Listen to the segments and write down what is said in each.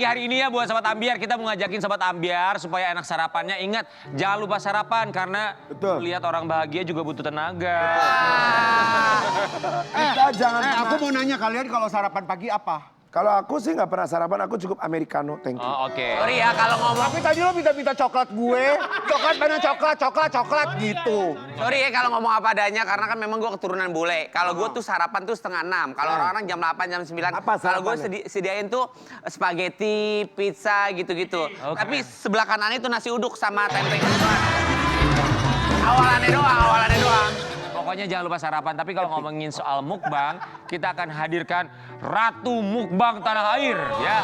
hari ini ya buat Sobat Ambiar, kita mau ngajakin Sobat Ambiar supaya enak sarapannya. Ingat, jangan lupa sarapan karena lihat orang bahagia juga butuh tenaga. Kita jangan aku mau nanya kalian kalau sarapan pagi apa? Kalau aku sih nggak pernah sarapan, aku cukup americano, thank you. Oh, oke. Sorry ya kalau ngomong. Tapi tadi lo minta coklat gue, coklat gitu. Sorry ya kalau ngomong apa adanya karena kan memang gue keturunan bule. Kalau gue tuh sarapan tuh 5:30. Kalau orang-orang jam 8, jam 9. Apa Kalau gue sarapannya? sediain tuh spaghetti, pizza gitu-gitu. Tapi sebelah kanan itu nasi uduk sama tempe. Awalannya doang. Pokoknya jangan lupa sarapan. Tapi kalau ngomongin soal mukbang, kita akan hadirkan Ratu Mukbang Tanah Air. Ya,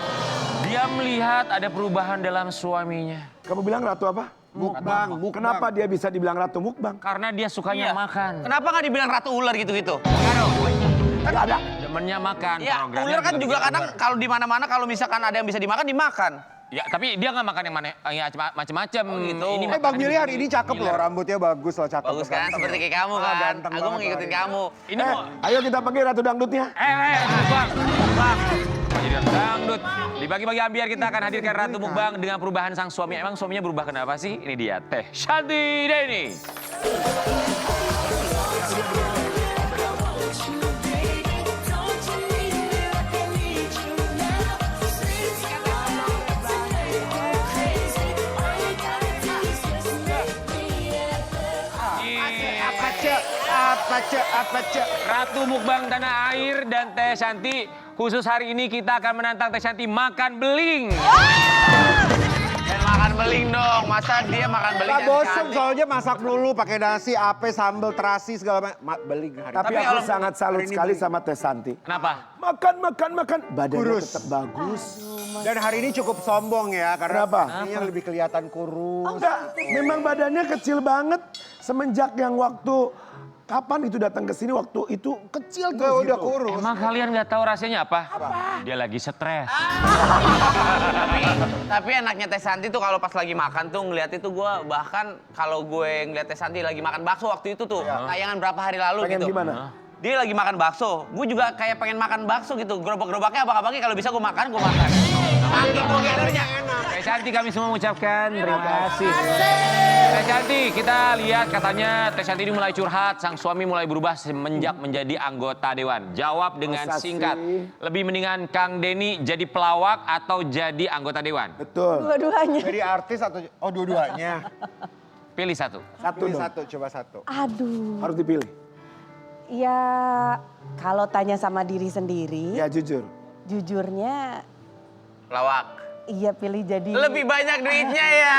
dia melihat ada perubahan dalam suaminya. Kamu bilang ratu apa? Mukbang. Kenapa dia bisa dibilang ratu mukbang? Karena dia sukanya makan. Kenapa nggak dibilang ratu ular gitu-gitu? Nggak ada. Demennya makan. Ya, programnya ular kan juga bikin kadang ular. kalau di mana-mana kalau misalkan ada yang bisa dimakan. Ya, tapi dia nggak makan yang mana, ya macem-macem. gitu. Ini Bang makannya Billy hari ini cakep loh, rambutnya bagus loh, cakep. Bagus kan, seperti kayak kamu kan. ganteng Aku banget mau ngikutin hari kamu. Ini mau, Ayo kita panggil ratu dangdutnya. Mukbang. Jadi dangdut. Di bagi-bagi Ambiar kita akan hadirkan Ratu Mukbang dengan perubahan sang suami. Emang suaminya berubah kenapa sih? Ini dia, Teh Shanti Deni. Apa cek? Ratu Mukbang Tanah Air dan Teh Shanti. Khusus hari ini kita akan menantang Teh Shanti makan beling. Dan makan beling dong, masa dia makan beling Gak yang bosen cantik? soalnya masak dulu pakai nasi, ape, sambel, terasi segala macam. Beling hari. Tapi aku kalau- sangat salut hari ini sekali beli. sama Teh Santi. Kenapa? Makan. Badannya Kurus. tetap bagus. Dan hari ini cukup sombong ya, karena Kenapa? kayaknya lebih kelihatan kurus. Enggak, memang badannya kecil banget. Semenjak yang waktu, kapan itu datang ke sini, waktu itu kecil Enggak, terus udah gitu. kurus. Emang kalian nggak tahu rasanya apa? Dia lagi stres. Tapi enaknya Teh Santi tuh kalau pas lagi makan tuh ngeliat itu gue bahkan kalau gue ngeliat Teh Santi lagi makan bakso waktu itu tuh tayangan berapa hari lalu Pengen gitu. gimana? Dia lagi makan bakso, gue juga kayak pengen makan bakso gitu. Gerobak-gerobaknya abang-abangnya kalau bisa gue makan. Saking gue gendernya. Teh Shanti kami semua mengucapkan terima kasih. Teh Shanti, kita lihat katanya Teh Shanti ini mulai curhat, sang suami mulai berubah semenjak menjadi anggota dewan. Jawab dengan Masa singkat. sih? Lebih mendingan Kang Denny jadi pelawak atau jadi anggota dewan? Betul. Dua-duanya. Jadi artis atau dua-duanya? Pilih satu. Satu Pilih dong. satu, coba satu. Aduh, Harus dipilih. ya kalau tanya sama diri sendiri, Ya jujur. jujurnya Lawak. iya pilih jadi. Lebih banyak duitnya ya.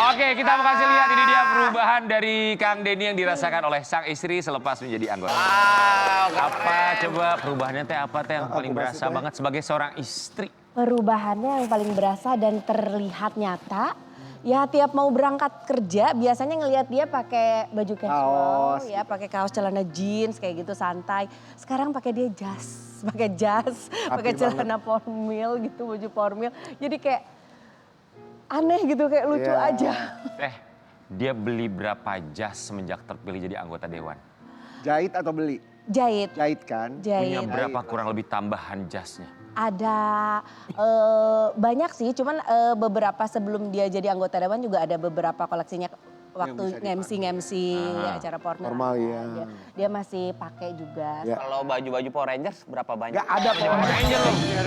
Oke, kita mau kasih lihat ini dia perubahan dari Kang Denny yang dirasakan oleh sang istri selepas menjadi anggota. Wow, Apa coba perubahannya teh apa teh yang paling Aku berasa masih, Teh. banget sebagai seorang istri? Perubahannya yang paling berasa dan terlihat nyata. Ya tiap mau berangkat kerja biasanya ngelihat dia pakai baju casual, Kaos, ya pakai kaos celana jeans kayak gitu santai. Sekarang pakai dia jas, pakai celana formal gitu, baju formal. Jadi kayak aneh gitu, kayak lucu Iya. aja. Teh, dia beli berapa jas semenjak terpilih jadi anggota dewan? Jahit atau beli? Jahit, Jahit kan? Punya jahit. berapa kurang lebih tambahan jasnya? Ada banyak sih, cuman beberapa sebelum dia jadi anggota dewan juga ada beberapa koleksinya waktu nge-MC acara Porno. Normal, ya. Dia masih pakai juga. Ya. Kalau baju-baju Power Rangers berapa banyak? Gak ada Power Ranger.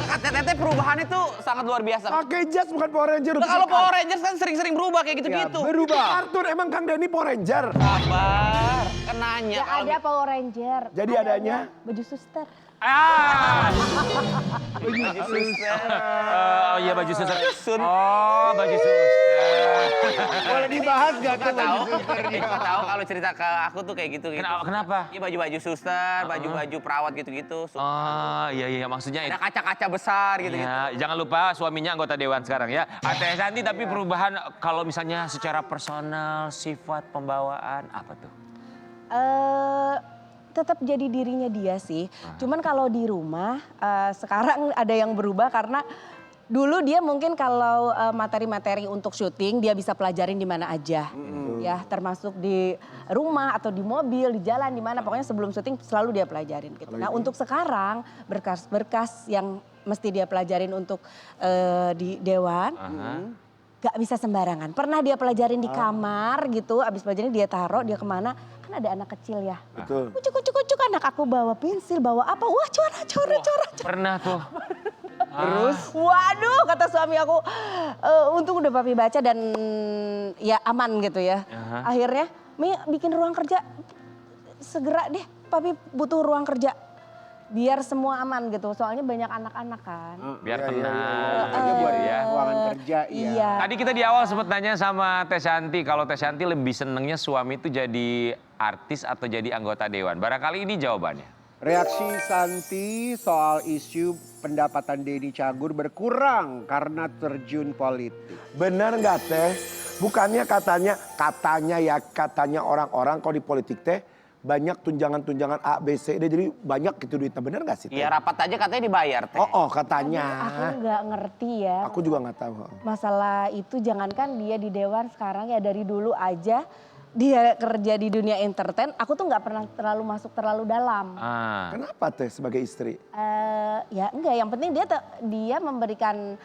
Kata Teteh perubahan itu sangat luar biasa. Pakai jas bukan Power Ranger. Nah, kalau Power Rangers kan sering-sering berubah kayak gitu-gitu. Berubah. Kartun emang Kang Denny Power Ranger. Sabar, kan nanya. Ya Kalau ada Power Ranger. Jadi adanya? Baju suster. baju suster. Oh iya baju suster. Sun. Oh baju suster. Boleh dibahas gak tuh Nggak tahu, baju susternya? nggak tahu kalau cerita ke aku tuh kayak gitu. Kenapa? Iya baju-baju suster, baju-baju perawat gitu-gitu. Oh iya maksudnya Ada kaca-kaca besar gitu-gitu. ya, jangan lupa suaminya anggota dewan sekarang ya. Teh Shanti tapi perubahan kalau misalnya secara personal, sifat, pembawaan apa tuh? Tetap jadi dirinya dia sih. Cuman kalau di rumah sekarang ada yang berubah karena Dulu dia mungkin kalau materi-materi untuk syuting dia bisa pelajarin di mana aja. Ya, termasuk di rumah atau di mobil, di jalan, di mana pokoknya sebelum syuting selalu dia pelajarin gitu. Nah, untuk sekarang berkas-berkas yang mesti dia pelajarin untuk di Dewan. Gak bisa sembarangan. Pernah dia pelajarin di kamar gitu, abis pelajarin dia taruh, dia kemana. Kan ada anak kecil ya. Betul. Kucuk anak aku bawa pensil, bawa apa. Wah cora. Pernah tuh. Terus? Waduh kata suami aku, untung udah papi baca dan ya aman gitu ya. Akhirnya, Mi bikin ruang kerja, segera deh papi butuh ruang kerja. Biar semua aman gitu, soalnya banyak anak-anak kan. Biar tenang. Dia buat ya. ruangan kerja, Iya. Tadi kita di awal sempat nanya sama Teh Shanty, kalau Teh Shanty lebih senengnya suami itu jadi artis atau jadi anggota dewan. Barangkali ini jawabannya. Reaksi Santi soal isu pendapatan Denny Cagur berkurang karena terjun politik. Benar nggak Teh? Bukannya katanya orang-orang kalau di politik Teh banyak tunjangan-tunjangan A, B, C, D, jadi banyak gitu duitnya. Benar nggak sih Teh? Iya rapat aja katanya dibayar teh. Oh katanya. Aku nggak ngerti ya. Aku juga nggak tahu. Masalah itu jangankan dia di Dewan sekarang ya dari dulu aja. Dia kerja di dunia entertain, aku tuh nggak pernah masuk terlalu dalam. Kenapa Teh sebagai istri? Ya enggak, yang penting dia memberikan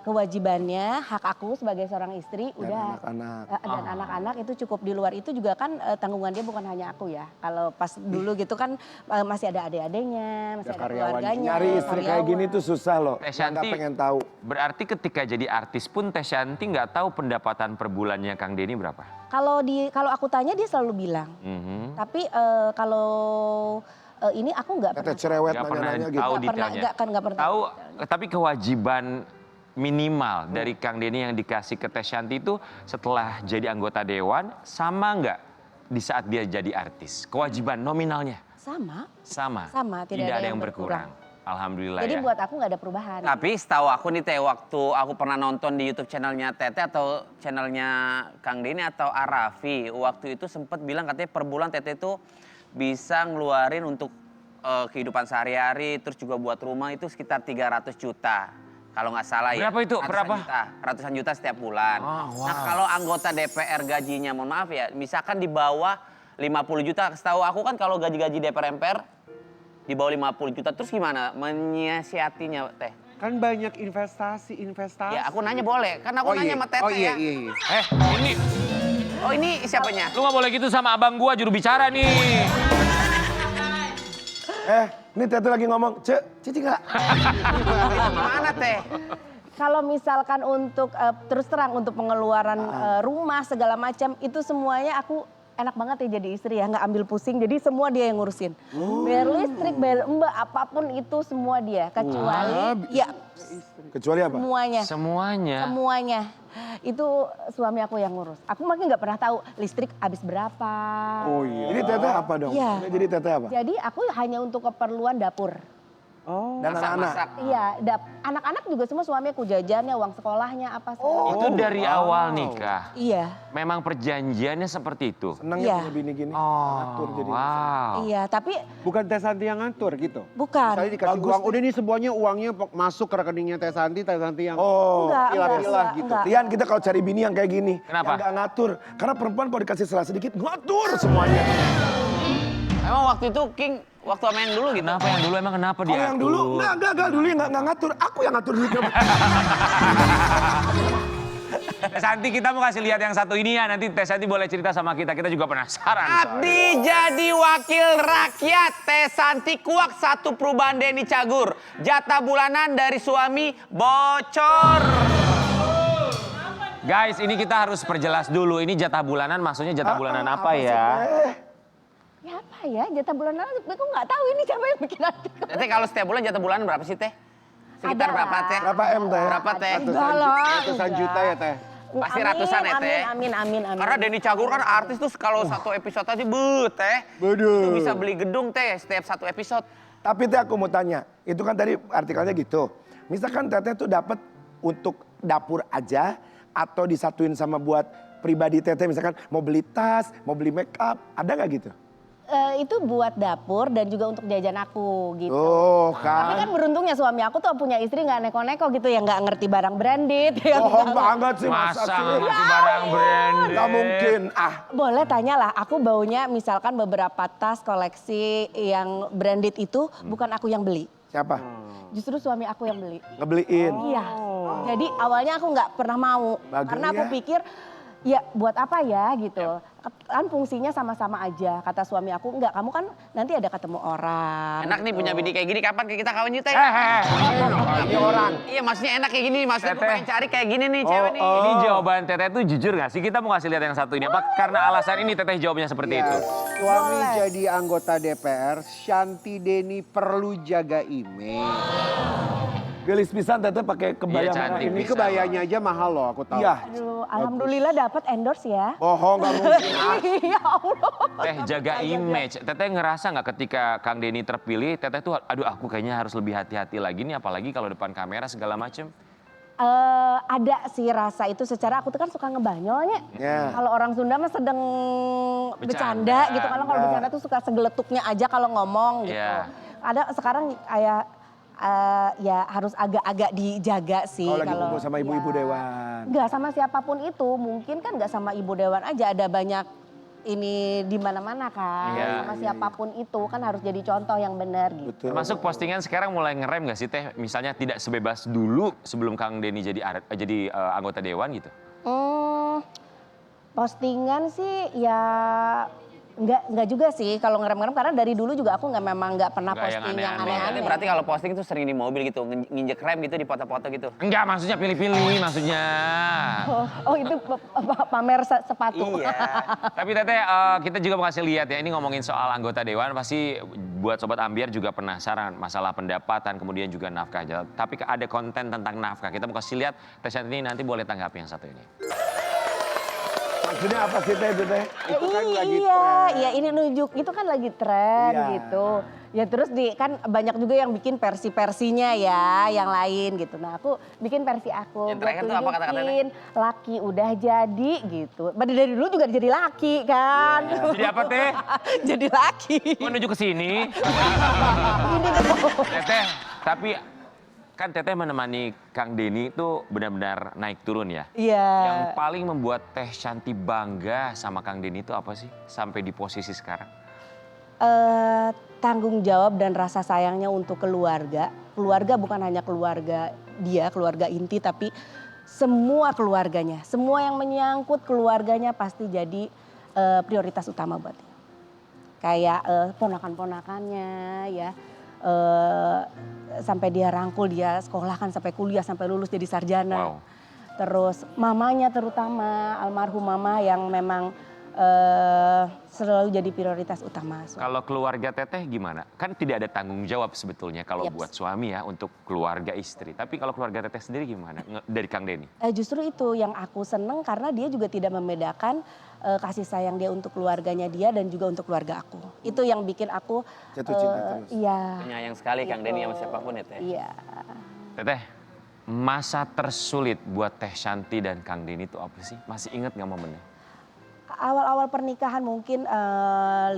kewajibannya, hak aku sebagai seorang istri, Dan udah. anak-anak. Dan anak-anak itu cukup. Di luar itu juga kan tanggungan dia bukan hanya aku ya. Kalau pas dulu gitu kan masih ada adik-adiknya, masih ada karyawan. keluarganya. Nyari istri kayak gini tuh susah loh. Teh Nggak Shanty pengen tahu. berarti ketika jadi artis pun Teh Shanty nggak tahu pendapatan per bulannya Kang Denny berapa? Kalau aku tanya dia selalu bilang. Tapi kalau ini aku nggak pernah. Teteh cerewet Nggak pernah nanya-nanya gitu. tahu Nggak pernah, detailnya. nggak pernah. Tahu, tapi kewajiban minimal dari Kang Denny yang dikasih ke Teh Shanty itu setelah jadi anggota dewan sama nggak di saat dia jadi artis? Kewajiban nominalnya? Sama. Sama, Tidak ada yang berkurang. Alhamdulillah Jadi ya. buat aku nggak ada perubahan. Tapi setahu aku nih Teh, waktu aku pernah nonton di YouTube channelnya Teteh atau channelnya Kang Denny atau Arafi, waktu itu sempat bilang katanya per bulan Teteh itu bisa ngeluarin untuk kehidupan sehari-hari, terus juga buat rumah itu sekitar 300 juta. Kalau nggak salah ya. Berapa itu? Berapa? Ratusan juta setiap bulan. Oh, wow. Nah kalau anggota DPR gajinya, mohon maaf ya, misalkan di bawah 50 juta. Setahu aku kan kalau gaji-gaji DPR MPR di bawah 50 juta, terus gimana menyiasatinya Teh? Kan banyak investasi. Ya aku nanya boleh, kan aku nanya sama Teteh iya. ya. Ini, Oh ini siapanya? lu nggak boleh gitu sama abang gua juru bicara nih. Ini Teteh lagi ngomong, Cici nggak? Gimana Teh? Kalau misalkan untuk terus terang untuk pengeluaran rumah segala macam itu semuanya aku enak banget ya jadi istri ya, nggak ambil pusing, jadi semua dia yang ngurusin. Bayar listrik, bayar mbak, apapun itu semua dia, kecuali ya Kecuali apa? semuanya itu suami aku yang ngurus. Aku makin nggak pernah tahu listrik habis berapa. Oh iya. Jadi Teteh apa dong? Iya. Jadi Teteh apa? Jadi aku hanya untuk keperluan dapur. Oh. Dan anak-anak. Masak. Iya, anak-anak juga semua suami aku jajannya, uang sekolahnya apa segala. Itu dari awal nikah. Iya. Memang perjanjiannya seperti itu. Senangnya Iya. punya bini gini. Oh, Atur jadi. wow. Iya, tapi Bukan Teh Santi yang ngatur gitu? bukan. Misalnya dikasih Bagus uang, nih. udah nih semuanya uangnya masuk ke rekeningnya Teh Santi yang... Oh. pilah-pilah gitu. Lian kita kalau cari bini yang kayak gini. Kenapa? Yang gak ngatur. Karena perempuan kalau dikasih salah sedikit ngatur semuanya. Emang waktu itu King, waktu sama yang dulu gitu? Kenapa yang dulu emang kenapa dia? Kalau yang dulu, enggak dulu yang nggak ngatur. Aku yang ngatur duitnya. Teh Shanty kita mau kasih lihat yang satu ini ya. Nanti Teh Shanty boleh cerita sama kita. Kita juga penasaran. soalnya. Abdi jadi wakil rakyat, Teh Shanty kuak satu perubahan Denny Cagur. Jatah bulanan dari suami bocor. Guys, ini kita harus perjelas dulu. Ini jatah bulanan, maksudnya jatah bulanan apa ya? Ya apa ya, jatah bulanan aku nggak tahu ini siapa yang bikin artikel. Teh kalau setiap bulan jatah bulanan berapa sih Teh? Sekitar Ada berapa lah. Teh? Berapa M Teh? Berapa Teh? Enggak lah, Ratusan enggak. juta ya Teh? Pasti ratusan ya, Teh? Amin. Karena Denny Cagur kan artis tuh kalau satu episode aja Teh. Itu bisa beli gedung Teh setiap satu episode. Tapi Teh aku mau tanya, itu kan tadi artikelnya gitu. Misalkan Teteh tuh dapat untuk dapur aja atau disatuin sama buat pribadi Teteh, misalkan mau beli tas, mau beli make up, ada nggak gitu? Itu buat dapur dan juga untuk jajan aku gitu. Oh Tapi kan. kan beruntungnya suami aku tuh punya istri nggak neko-neko gitu ya, nggak ngerti barang branded. yang Bohong nggak- banget sih masa Masa sih. ngerti barang branded? Gak mungkin. Boleh tanyalah, aku baunya misalkan beberapa tas koleksi yang branded itu bukan aku yang beli. Siapa? Justru suami aku yang beli. Ngebeliin. Iya. Jadi awalnya aku nggak pernah mau. Bagus Karena aku ya. pikir ya buat apa ya gitu. Kan fungsinya sama-sama aja. Kata suami aku, enggak, kamu kan nanti ada ketemu orang. Enak nih gitu. punya bini kayak gini, kapan kita kawin yuk Teh? Ini orang. Iya maksudnya enak kayak gini, maksudnya gue Teteh. pengen cari kayak gini nih cewek nih. Ini jawaban Teteh itu jujur gak sih? Kita mau kasih lihat yang satu ini. Apa karena alasan ini Teteh jawabnya seperti Ya, itu? suami Boleh. jadi anggota DPR, Shanti Deni perlu jaga image. Gelis pisan teteh pakai kebaya Iya, merah cantik. ini. Ini kebayanya aja mahal loh, aku tahu. Iya. Aduh, alhamdulillah dapat endorse ya. Bohong gak mungkin. Ya Allah. Teh jaga image. Teteh ngerasa nggak ketika Kang Denny terpilih, Teteh tuh aduh aku kayaknya harus lebih hati-hati lagi nih apalagi kalau depan kamera segala macem. Ada sih rasa itu, secara aku tuh kan suka ngebanyolnya. Ya. Kalau orang Sunda mah sedang bercanda gitu. Kalau bercanda tuh suka segeletuknya aja kalau ngomong gitu. Iya. Ada sekarang kayak ya harus agak-agak dijaga sih. Kalau lagi kumpul sama ibu-ibu ya. dewan. Enggak sama siapapun itu, mungkin kan enggak sama ibu dewan aja, ada banyak ini di mana-mana kan. Iya. Sama siapapun itu kan harus jadi contoh yang benar gitu. Betul. Termasuk postingan sekarang mulai ngerem nggak sih Teh? Misalnya tidak sebebas dulu sebelum Kang Denny jadi anggota dewan gitu. Postingan sih ya enggak juga sih kalau ngerem-ngerem, karena dari dulu juga aku memang nggak pernah Nggak yang posting yang aneh-aneh. aneh-aneh. Berarti kalau posting tuh sering di mobil gitu, nginjek rem gitu di foto-foto gitu. Enggak, maksudnya pilih-pilih maksudnya. Oh itu pamer sepatu. Iya. Tapi Teteh, kita juga mau kasih lihat ya, ini ngomongin soal anggota dewan, pasti buat Sobat Ambiar juga penasaran masalah pendapatan, kemudian juga nafkah. Tapi ada konten tentang nafkah, kita mau kasih lihat, Teh Shanti ini nanti boleh tanggapi yang satu ini. Maksudnya apa sih teh itu teh? Itu kan lagi Iya, tren. iya ini nunjuk, itu kan lagi tren Iya. gitu. Ya terus kan banyak juga yang bikin versi-versinya ya, yang lain gitu. Nah aku bikin versi aku. Yang buat terakhir tuh apa kata-katanya? tunjukin, laki udah jadi gitu. Dari dulu juga jadi laki kan. Jadi apa Teh? Jadi laki. Menuju ke sini. Ini tuh. Teteh, tapi kan Teteh menemani Kang Denny itu benar-benar naik turun ya. Iya. Yang paling membuat Teh Shanti bangga sama Kang Denny itu apa sih sampai di posisi sekarang? Tanggung jawab dan rasa sayangnya untuk keluarga. Keluarga bukan hanya keluarga dia, keluarga inti, tapi semua keluarganya. Semua yang menyangkut keluarganya pasti jadi prioritas utama buat dia. Kayak ponakan-ponakannya ya. Sampai dia rangkul, dia sekolah kan sampai kuliah, sampai lulus jadi sarjana. Wow. Terus mamanya terutama, almarhum mama yang memang selalu jadi prioritas utama. Kalau keluarga Teteh gimana? Kan tidak ada tanggung jawab sebetulnya kalau Yaps. buat suami ya untuk keluarga istri. Tapi kalau keluarga Teteh sendiri gimana dari Kang Denny? Justru itu yang aku seneng karena dia juga tidak membedakan kasih sayang dia untuk keluarganya dia dan juga untuk keluarga aku. Itu yang bikin aku Jatuh cinta terus. Iya. Penyayang sekali Kang Denny sama Gitu. siapapun ya Teh. Iya. Teteh, masa tersulit buat Teh Shanti dan Kang Denny itu apa sih? Masih inget nggak momennya? Awal-awal pernikahan mungkin 5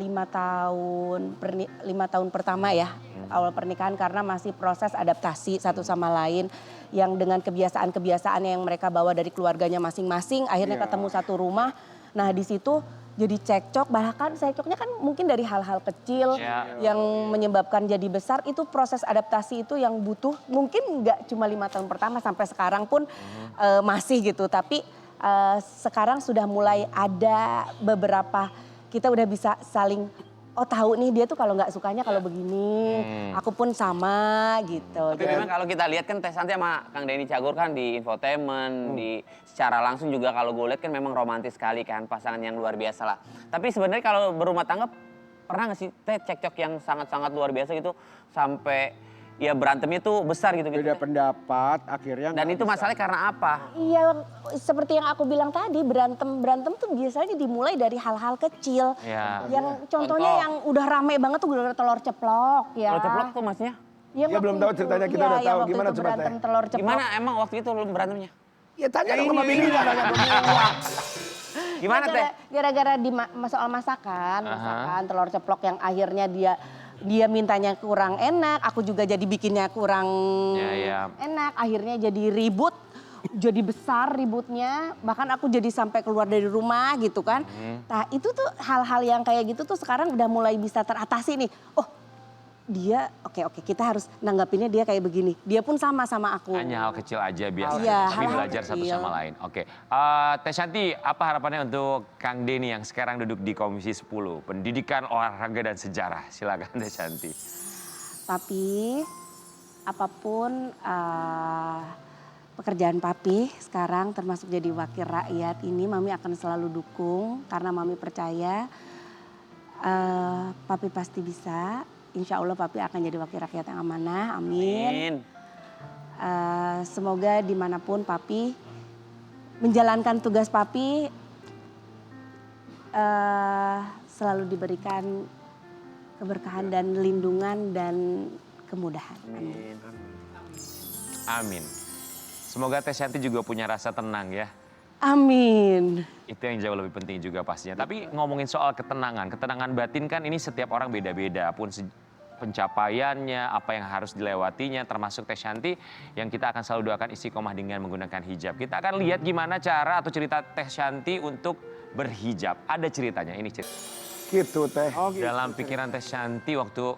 tahun pertama ya. Awal pernikahan karena masih proses adaptasi satu sama lain. Yang dengan kebiasaan-kebiasaan yang mereka bawa dari keluarganya masing-masing. Akhirnya ketemu satu rumah. Nah di situ jadi cekcok. Bahkan cekcoknya kan mungkin dari hal-hal kecil. Ya. Yang menyebabkan jadi besar. Itu proses adaptasi itu yang butuh. Mungkin nggak cuma 5 tahun pertama sampai sekarang pun masih gitu. Tapi sekarang sudah mulai ada beberapa, kita udah bisa saling, oh tahu nih dia tuh kalau nggak sukanya kalau begini, aku pun sama gitu. Tapi memang kalau kita lihat kan Teh Shanti sama Kang Denny Cagur kan di infotainment, di secara langsung juga kalau gue lihat kan memang romantis sekali kan, pasangan yang luar biasa lah. Tapi sebenarnya kalau berumah tangga pernah nggak sih Teh cekcok yang sangat-sangat luar biasa gitu sampai ya berantemnya tuh besar gitu gitu. Beda pendapat, akhirnya Dan nggak itu bisa. masalahnya karena apa? Iya, seperti yang aku bilang tadi, berantem tuh biasanya dimulai dari hal-hal kecil. Ya. Yang contohnya yang udah rame banget tuh udah telur ceplok ya. Kalau ceplok tuh maksudnya? Iya, Dia belum waktu tahu itu. ceritanya, kita Iya, udah yang tahu. waktu Gimana itu coba, berantem Teh? telur ceplok. Gimana emang waktu itu lu berantemnya? Ya tanya dong sama bininya, tanya sama bininya. Gimana Teh? Gara-gara di soal masakan telur ceplok yang akhirnya dia mintanya kurang enak, aku juga jadi bikinnya kurang enak, akhirnya jadi ribut, jadi besar ributnya, bahkan aku jadi sampai keluar dari rumah gitu kan. Nah itu tuh hal-hal yang kayak gitu tuh sekarang udah mulai bisa teratasi nih. Oh dia oke kita harus nanggapinnya dia kayak begini. Dia pun sama aku. Hanya hal kecil aja biasa, Iya, tapi hal-hal belajar satu kecil. sama lain. Oke, Teh Shanti, apa harapannya untuk Kang Denny yang sekarang duduk di Komisi 10 Pendidikan, Olahraga dan Sejarah? Silakan Teh Shanti. Papi, apapun pekerjaan Papi sekarang termasuk jadi wakil rakyat ini Mami akan selalu dukung karena Mami percaya Papi pasti bisa. Insya Allah Papi akan jadi wakil rakyat yang amanah, amin. Semoga dimanapun Papi menjalankan tugas Papi selalu diberikan keberkahan dan lindungan dan kemudahan. Amin. Amin. Semoga Teh Shanti juga punya rasa tenang ya. Amin. Itu yang jauh lebih penting juga pastinya. Tapi ngomongin soal ketenangan batin kan ini setiap orang beda-beda. Pun pencapaiannya, apa yang harus dilewatinya, termasuk Teh Shanti yang kita akan selalu doakan istiqomah dengan menggunakan hijab. Kita akan lihat gimana cara atau cerita Teh Shanti untuk berhijab. Ada ceritanya, ini cerita. Gitu Teh. Dalam pikiran Teh Shanti waktu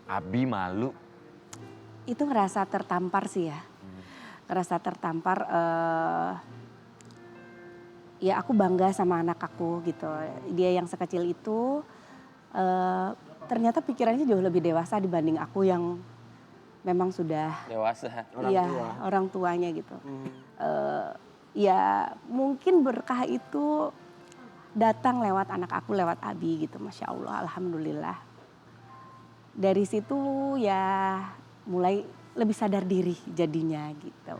Abi malu. Itu ngerasa tertampar sih ya. Ngerasa tertampar, ya aku bangga sama anak aku gitu. Dia yang sekecil itu ternyata pikirannya jauh lebih dewasa dibanding aku yang memang sudah Dewasa. orang tuanya gitu. Ya mungkin berkah itu datang lewat anak aku, lewat Abi gitu. Masya Allah, alhamdulillah. Dari situ ya mulai lebih sadar diri jadinya gitu.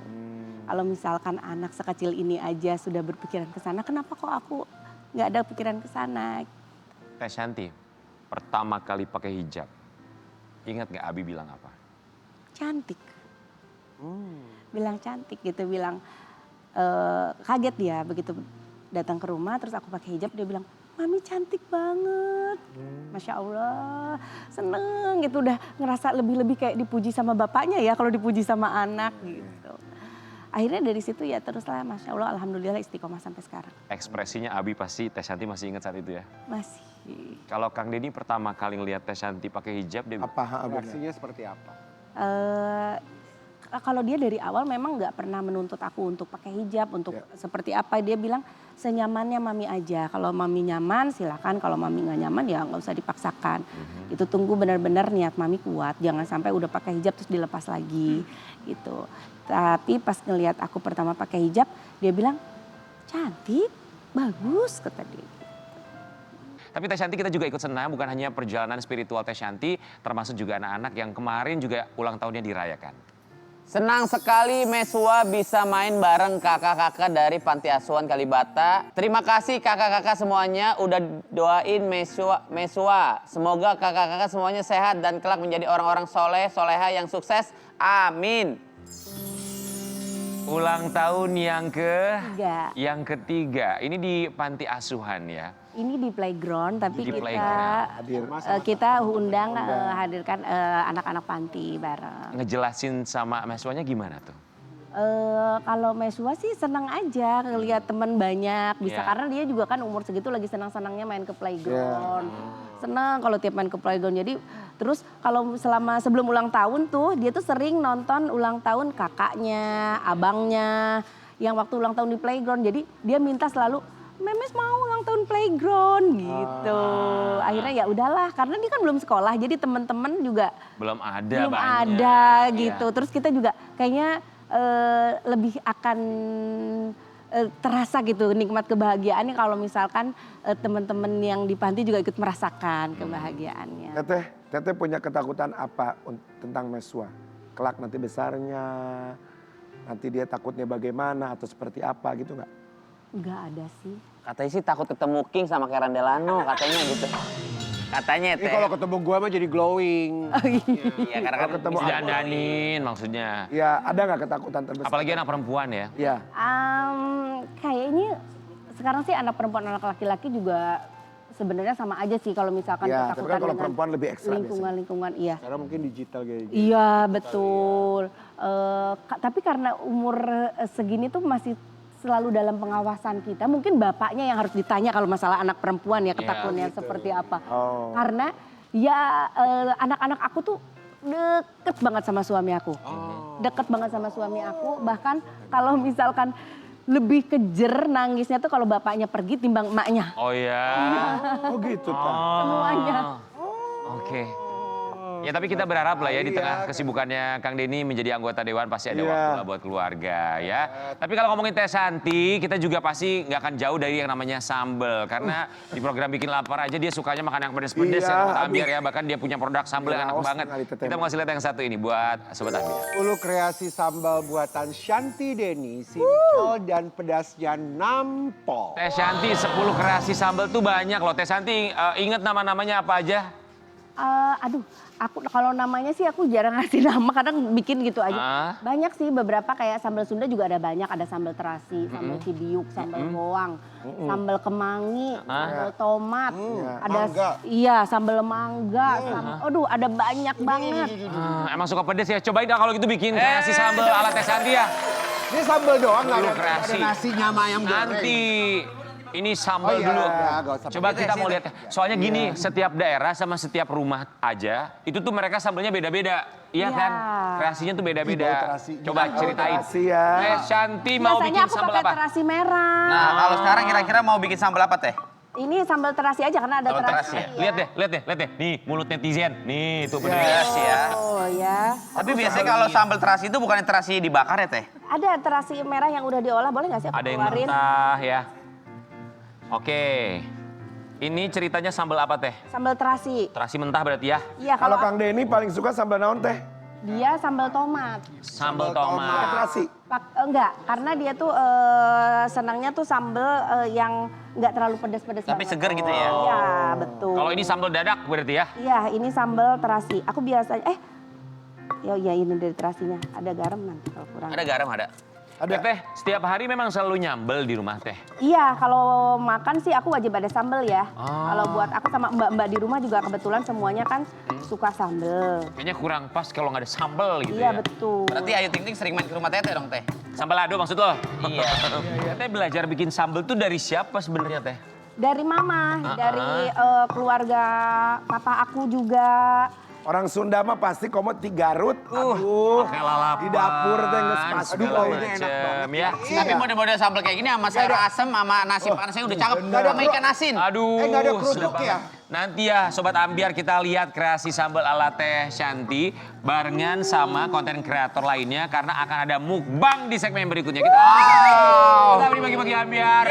Kalau misalkan anak sekecil ini aja sudah berpikiran ke sana, kenapa kok aku nggak ada pikiran ke sana? Teh Shanti, pertama kali pakai hijab, ingat nggak Abi bilang apa? Cantik. Bilang cantik gitu, bilang kaget dia begitu datang ke rumah terus aku pakai hijab, dia bilang, Mami cantik banget. Masya Allah, seneng gitu, udah ngerasa lebih-lebih kayak dipuji sama bapaknya ya kalau dipuji sama anak gitu. Akhirnya dari situ ya teruslah Masya Allah, alhamdulillah istiqomah sampai sekarang. Ekspresinya Abi pasti Teh Shanti masih ingat saat itu ya? Masih. Kalau Kang Denny pertama kali ngelihat Teh Shanti pakai hijab, dia Apa Reaksinya seperti apa? Kalau dia dari awal memang nggak pernah menuntut aku untuk pakai hijab, untuk seperti apa. Dia bilang senyamannya Mami aja. Kalau Mami nyaman silakan, kalau Mami nggak nyaman ya nggak usah dipaksakan. Itu tunggu benar-benar niat Mami kuat. Jangan sampai udah pakai hijab terus dilepas lagi gitu. Tapi pas ngelihat aku pertama pakai hijab, dia bilang cantik, bagus kata dia. Tapi Teh Shanti kita juga ikut senang, bukan hanya perjalanan spiritual Teh Shanti, termasuk juga anak-anak yang kemarin juga ulang tahunnya dirayakan. Senang sekali Meswa bisa main bareng kakak-kakak dari Panti Asuhan Kalibata. Terima kasih kakak-kakak semuanya udah doain Meswa. Semoga kakak-kakak semuanya sehat dan kelak menjadi orang-orang soleh, soleha yang sukses. Amin. Ulang tahun Tiga. yang ketiga. Ini di Panti Asuhan ya. Ini di playground, tapi Di kita playground. kita undang hadirkan anak-anak panti bareng. Ngejelasin sama Meswanya gimana tuh? Kalau Meswa sih senang aja ngelihat teman banyak bisa karena dia juga kan umur segitu lagi senang-senangnya main ke playground. Senang kalau tiap main ke playground. Jadi terus kalau sebelum ulang tahun tuh dia tuh sering nonton ulang tahun kakaknya, abangnya yang waktu ulang tahun di playground. Jadi dia minta selalu Memes mau ulang tahun playground gitu. Akhirnya ya udahlah karena dia kan belum sekolah jadi teman-teman juga Belum ada belum banyak. ada gitu. Terus kita juga kayaknya lebih akan terasa gitu nikmat kebahagiaannya kalau misalkan teman-teman yang di panti juga ikut merasakan kebahagiaannya. Teteh punya ketakutan apa tentang Meswa? Kelak nanti besarnya, nanti dia takutnya bagaimana atau seperti apa gitu nggak? Enggak ada sih. Katanya sih takut ketemu King sama Karen Delano katanya gitu. Katanya Ini Teh. kalau ketemu gua mah jadi glowing. Iya karena kan ketemu Bisa dandanin maksudnya. Ya ada nggak ketakutan terbesar? Apalagi anak perempuan ya. Ya. Kayaknya sekarang sih anak perempuan anak laki-laki juga sebenarnya sama aja sih kalau misalkan Ya, tapi kan ketakutan kalau dengan perempuan lebih ekstra lingkungan iya. Karena mungkin digital kayak gitu. Iya betul. Tapi karena umur segini tuh masih selalu dalam pengawasan kita. Mungkin bapaknya yang harus ditanya kalau masalah anak perempuan ya ketakutannya seperti apa. Oh. Karena ya anak-anak aku tuh deket banget sama suami aku. Deket banget sama suami aku. Bahkan kalau misalkan lebih kejer nangisnya tuh kalau bapaknya pergi timbang emaknya. Oh ya. Oh gitu kan. Semuanya. Oke. Ya tapi kita berharap lah ya di tengah kesibukannya Kang Denny menjadi anggota Dewan pasti ada Iya. waktu lah buat keluarga ya. Tapi kalau ngomongin Teh Santi, kita juga pasti nggak akan jauh dari yang namanya sambel. Karena di program Bikin Lapar aja dia sukanya makan yang pedes-pedes Iya, ya Sobat aduh. Ambiar ya. Bahkan dia punya produk sambel yang enak Raos banget. sekali, Teteh. Kita mau kasih lihat yang satu ini buat Sobat Ambiar. 10 kreasi sambal buatan Shanti Denny, simple dan pedasnya nampol. Teh Santi 10 kreasi sambel tuh banyak loh. Teh Santi inget nama-namanya apa aja? Aduh, aku kalau namanya sih aku jarang ngasih nama, kadang bikin gitu aja. Banyak sih beberapa kayak sambal Sunda juga ada banyak, ada sambal terasi, sambal cibiuk, sambal bawang, sambal kemangi, sambal tomat, ada iya sambal mangga, aduh ada banyak banget. Emang suka pedes ya? Cobain dah kalau gitu bikin kreasi sambel ala Teh Santi ya. Ini sambal doang nggak ada Kreasi. nasinya sama ayam goreng. Nanti ini sambal Oh iya, dulu. nggak usah Coba pakai kita nasi, mau lihat. Soalnya gini, setiap daerah sama setiap rumah aja, itu tuh mereka sambalnya beda-beda. Iya Iya. kan? Kreasinya tuh beda-beda. Bau terasi. Coba ceritain. terasi ya. Teh Santi mau Biasanya bikin aku sambal pakai apa? terasi merah. Nah, kalau sekarang kira-kira mau bikin sambal apa Teh? Ini sambal terasi aja karena ada Sambal terasi. terasi ya? Lihat deh. Nih mulut netizen. Nih tuh bener. Terasi ya. Oh ya. Tapi biasanya kalau sambal terasi itu bukan terasi dibakar ya Teh? Ada terasi merah yang udah diolah, boleh nggak sih aku Ada yang keluarin? mentah ya. Oke. Ini ceritanya sambal apa Teh? Sambal terasi. Terasi mentah berarti ya? Iya Kalau kalau Kang Denny paling suka sambal naon teh? dia sambal tomat. Sambal Pakai tomat. terasi. Enggak, karena dia tuh senangnya tuh sambal yang enggak terlalu pedas-pedas Tapi banget. seger gitu ya? Iya, betul. Kalau ini sambal dadak berarti ya? Iya, ini sambal terasi. Aku biasanya ya ini dari terasinya. Ada garam nanti kalau kurang. Ada garam ada? Ada Teh, setiap hari memang selalu nyambel di rumah Teh. Iya, kalau makan sih aku wajib ada sambal ya. Oh. Kalau buat aku sama mbak-mbak di rumah juga kebetulan semuanya kan suka sambal. Kayaknya kurang pas kalau nggak ada sambel gitu Iya, ya. betul. Berarti Ayu Ting Ting sering main ke rumah Teteh dong Teh? Sambal ado maksud lo? Iya. Teh belajar bikin sambel tuh dari siapa sebenarnya Teh? Dari mama, dari keluarga papa aku juga. Orang Sunda mah pasti komot di Garut. Aduh. pakai lalapan, Di dapur teh geus pas. segala Aduh, ini enak macem, ya. Tapi model-model sambal kayak gini sama sayur asem sama nasi panasnya udah cakep. Nggak ada Sama ikan asin. Aduh, nggak ada sedap kerupuk banget. ya? Nanti ya Sobat Ambiar kita lihat kreasi sambal ala Teh Santi barengan sama konten kreator lainnya karena akan ada mukbang di segmen berikutnya. Kita bagi-bagi Ambiar.